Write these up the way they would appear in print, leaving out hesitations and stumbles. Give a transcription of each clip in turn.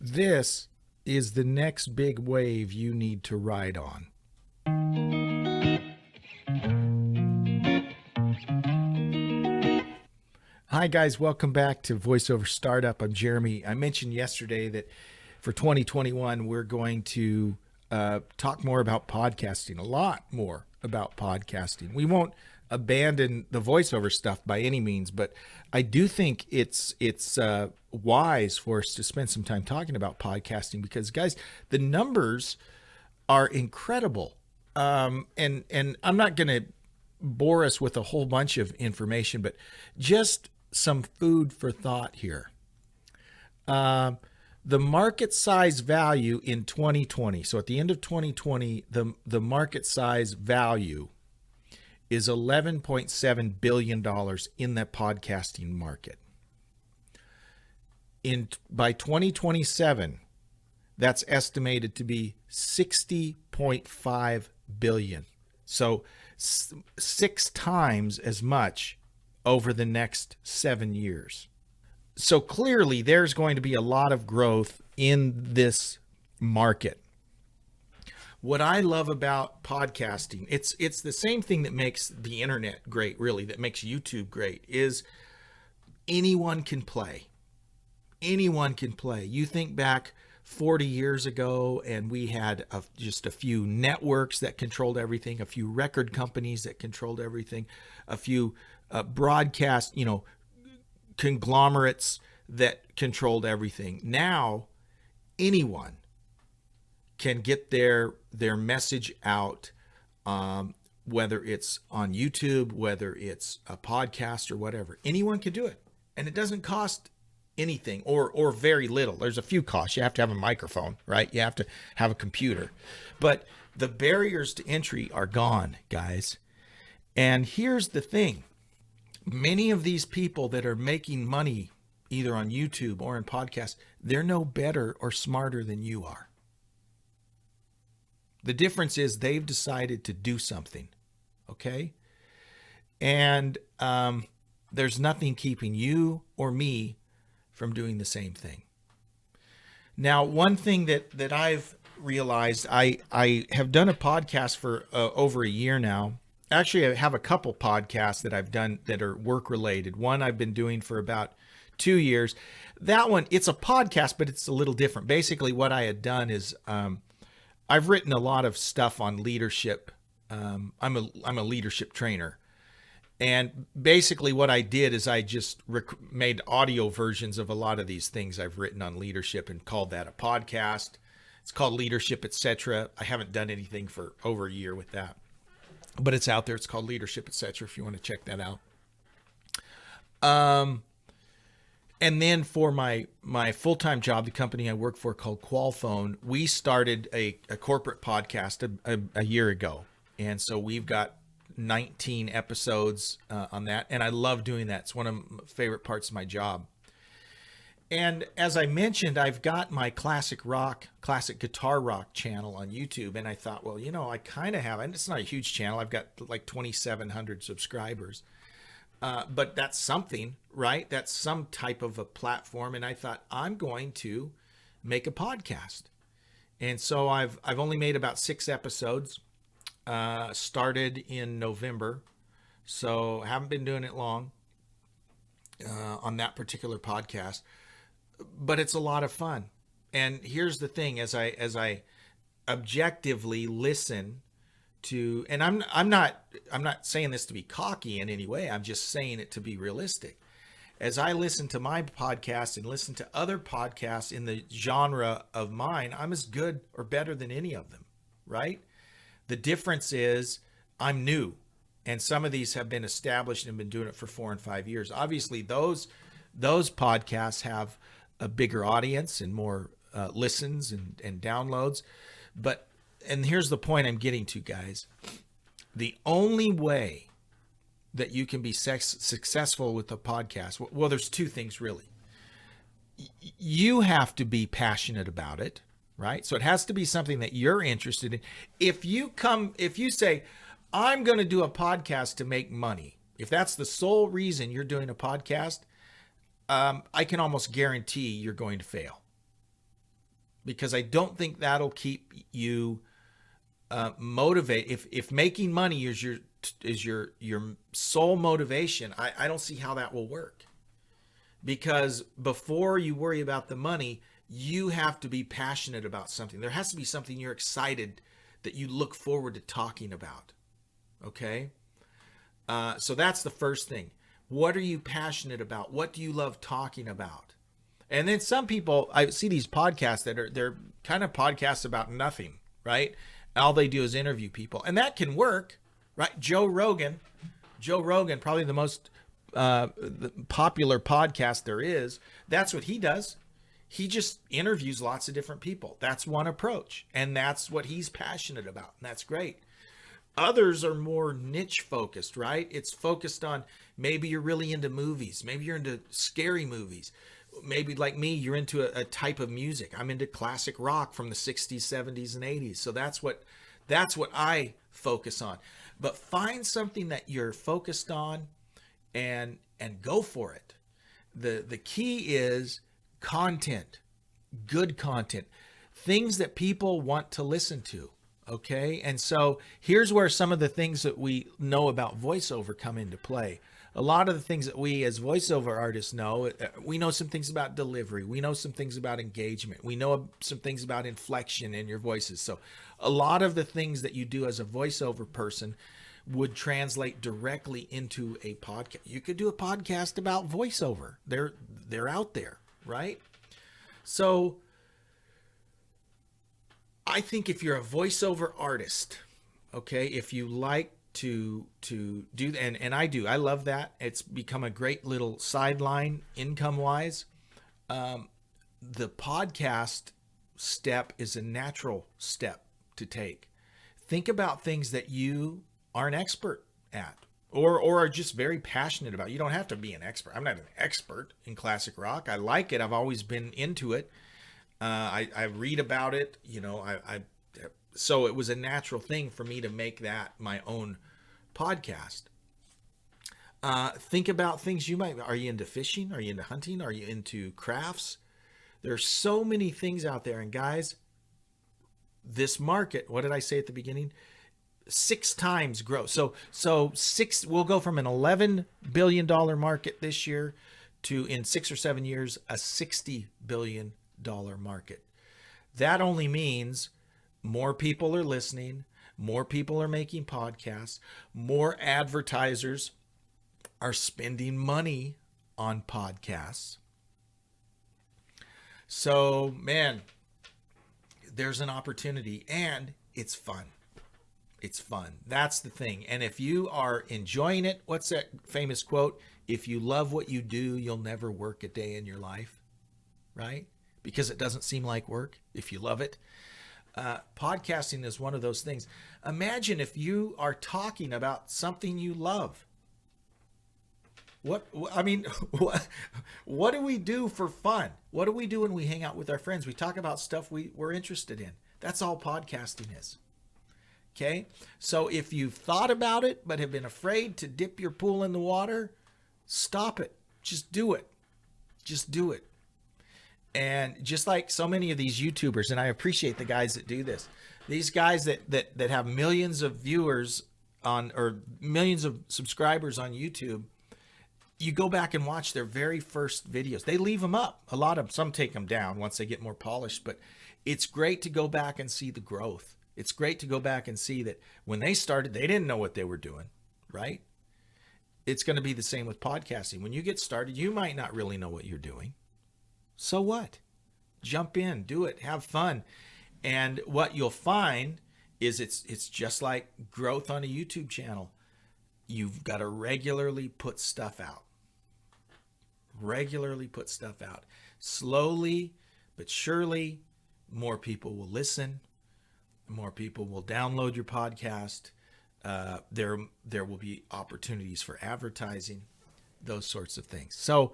This is the next big wave you need to ride on. Hi guys, welcome back to Voiceover Startup. I'm Jeremy. I mentioned yesterday that for 2021 we're going to talk more about podcasting, a lot more about podcasting. We won't abandon the voiceover stuff by any means, but I do think it's wise for us to spend some time talking about podcasting because, guys, the numbers are incredible. And I'm not going to bore us with a whole bunch of information, but just some food for thought here. The market size value in 2020. So at the end of 2020, the market size value is $11.7 billion in the podcasting market. By 2027, that's estimated to be 60.5 billion. So 6 times as much over the next 7 years. So clearly there's going to be a lot of growth in this market. What I love about podcasting, it's the same thing that makes the internet great, really, that makes YouTube great, is anyone can play. Anyone can play. You think back 40 years ago and we had just a few networks that controlled everything, a few record companies that controlled everything, a few broadcast, conglomerates that controlled everything. Now, anyone can get their message out, whether it's on YouTube, whether it's a podcast or whatever. Anyone can do it. And it doesn't cost anything or very little. There's a few costs. You have to have a microphone, right? You have to have a computer. But the barriers to entry are gone, guys. And here's the thing. Many of these people that are making money either on YouTube or in podcasts, they're no better or smarter than you are. The difference is they've decided to do something, okay? And there's nothing keeping you or me from doing the same thing. Now, one thing that I've realized, I have done a podcast for over a year now. Actually, I have a couple podcasts that I've done that are work-related. One I've been doing for about 2 years. That one, it's a podcast, but it's a little different. Basically, what I had done is I've written a lot of stuff on leadership. I'm a leadership trainer. And basically what I did is I just made audio versions of a lot of these things I've written on leadership and called that a podcast. It's called Leadership, Etc. I haven't done anything for over a year with that, but it's out there. It's called Leadership, Etc. if you want to check that out. And then for my full-time job, the company I work for called Qualphone, we started a corporate podcast a year ago. And so we've got 19 episodes on that. And I love doing that. It's one of my favorite parts of my job. And as I mentioned, I've got my classic guitar rock channel on YouTube. And I thought, well, I kind of have, and it's not a huge channel. I've got like 2,700 subscribers. But that's something, right? That's some type of a platform. And I thought, I'm going to make a podcast. And so I've only made about 6 episodes, started in November. So haven't been doing it long on that particular podcast, but it's a lot of fun. And here's the thing, as I objectively listen to, and I'm not saying this to be cocky in any way. I'm just saying it to be realistic. As I listen to my podcast and listen to other podcasts in the genre of mine, I'm as good or better than any of them, right? The difference is I'm new, and some of these have been established and been doing it for 4 and 5 years. Obviously, those podcasts have a bigger audience and more listens and downloads, and here's the point I'm getting to, guys. The only way that you can be successful with a podcast, well, there's 2 things really. You have to be passionate about it, right? So it has to be something that you're interested in. If you say, I'm going to do a podcast to make money, if that's the sole reason you're doing a podcast, I can almost guarantee you're going to fail. because I don't think that'll keep you motivated. If making money is your sole motivation, I don't see how that will work. Because before you worry about the money, you have to be passionate about something. There has to be something you're excited that you look forward to talking about. Okay? So that's the first thing. What are you passionate about? What do you love talking about? And then some people, I see these podcasts they're kind of podcasts about nothing, right? All they do is interview people. And that can work, right? Joe Rogan, probably the most the popular podcast there is. That's what he does. He just interviews lots of different people. That's one approach. And that's what he's passionate about. And that's great. Others are more niche focused, right? It's focused on, maybe you're really into movies. Maybe you're into scary movies. Maybe like me, you're into a type of music. I'm into classic rock from the 60s, 70s, and 80s. So that's what I focus on. But find something that you're focused on and go for it. The key is content, good content, things that people want to listen to. Okay. And so here's where some of the things that we know about voiceover come into play. A lot of the things that we as voiceover artists know, we know some things about delivery. We know some things about engagement. We know some things about inflection in your voices. So a lot of the things that you do as a voiceover person would translate directly into a podcast. You could do a podcast about voiceover. They're out there, right? So I think if you're a voiceover artist, okay, if you like to do, and I love that. It's become a great little sideline income wise. The podcast step is a natural step to take. Think about things that you are an expert at or are just very passionate about. You don't have to be an expert. I'm not an expert in classic rock. I like it. I've always been into it. I read about it, so it was a natural thing for me to make that my own podcast. Think about things are you into fishing? Are you into hunting? Are you into crafts? There's so many things out there. And guys, this market, what did I say at the beginning? 6 times growth. So we'll go from an $11 billion market this year to, in 6 or 7 years, a $60 billion market. That only means more people are listening, more people are making podcasts, more advertisers are spending money on podcasts. So, man, there's an opportunity, and it's fun. It's fun. That's the thing. And if you are enjoying it, what's that famous quote? If you love what you do, you'll never work a day in your life, right? Because it doesn't seem like work if you love it. Podcasting is one of those things. Imagine if you are talking about something you love. What do we do for fun? What do we do when we hang out with our friends? We talk about stuff we're interested in. That's all podcasting is. Okay? So if you've thought about it but have been afraid to dip your pool in the water, stop it. Just do it. Just do it. And just like so many of these YouTubers, and I appreciate the guys that do this, these guys that have millions of viewers on, or millions of subscribers on YouTube, you go back and watch their very first videos. They leave them up. Some take them down once they get more polished, but it's great to go back and see the growth. It's great to go back and see that when they started, they didn't know what they were doing, right? It's going to be the same with podcasting. When you get started, you might not really know what you're doing. So what? Jump in, do it, have fun. And what you'll find is it's just like growth on a YouTube channel. You've got to regularly put stuff out. Regularly put stuff out. Slowly but surely, more people will listen. More people will download your podcast. There will be opportunities for advertising, those sorts of things. So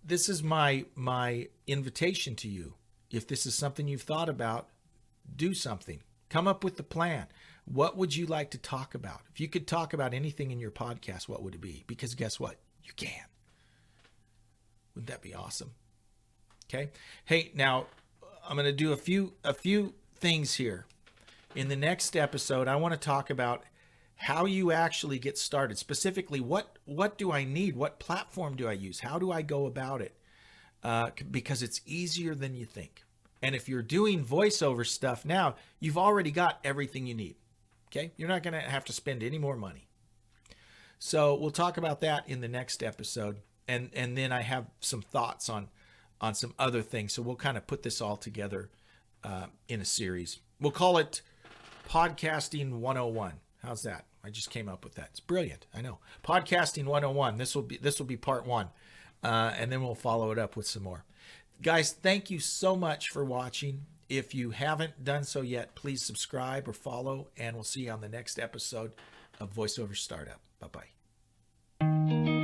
this is my invitation to you. If this is something you've thought about, do something. Come up with the plan. What would you like to talk about? If you could talk about anything in your podcast, what would it be? Because guess what? You can. Wouldn't that be awesome? Okay. Hey, now I'm going to do a few things here. In the next episode, I want to talk about how you actually get started. Specifically, what do I need? What platform do I use? How do I go about it? Because it's easier than you think. And if you're doing voiceover stuff now, you've already got everything you need. Okay? You're not going to have to spend any more money. So we'll talk about that in the next episode. And then I have some thoughts on some other things. So we'll kind of put this all together in a series. We'll call it Podcasting 101. How's that? I just came up with that. It's brilliant. I know. Podcasting 101. This will be part 1. And then we'll follow it up with some more. Guys, thank you so much for watching. If you haven't done so yet, please subscribe or follow, and we'll see you on the next episode of VoiceOver Startup. Bye-bye.